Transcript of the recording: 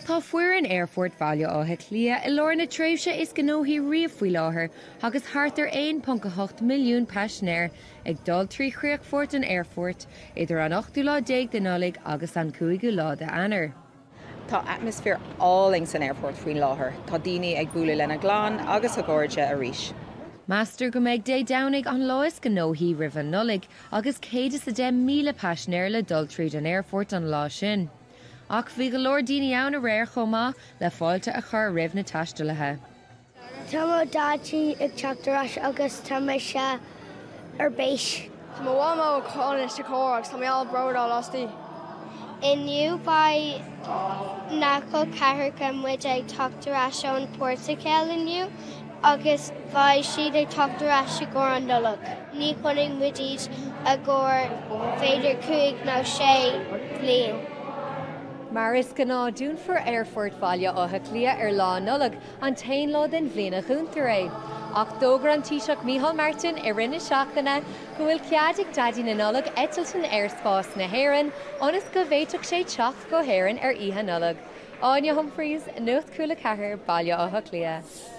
Tá fuair an Aerfort Bhaile Átha Cliath I lár na tréimhse is gnóthaí riamh faoi láthair agus thart ar 1.8 miliún paisinéir ag dul trí chríochfort an Aerfort idir an 8 de Nollag agus an 5 de Anar. Tá atmosfér áling san Aerfort faoin láthair. Tá daoine ag bualadh lena glan agus a gcóirde a rís. Master go méid dé domhnigh an láis gnóthaí ribh an Nollag agus 110,000 paisinéir le dul tríd an Aerfort an lá sin. Ach bhí go leor daoine ann a réir chomh le fáilte a chur roimh na taistealaithe. Tá mó dátí ag teachtarás agus tá mé se ar béis. Tá mó bhá mó cáis de córaach tá méall brodá lastí. Inniu ba nachil cethir muid ag teachtarás an Portugal inniu agus bhaid siad ag teachtarás go an Nollag. Ní chunig muidíd a gcóir féidir 5 nó 6 bliain. Mar is gná dún for Aerfort Bhaile Átha Cliath ar lá Nollag an tain lá den bhliana chúntar é. Ach dógur an Taoiseach Micheál Martin I rinne seachtaine go bhfuil ceadig dadí na Nollag etiltan ar spás na hÉireann agus go bhféiteach sé teach go hÉireann ar oíche Nollag. Áine Humphreys, Nuacht Cúla4, Bhaile Átha Cliath.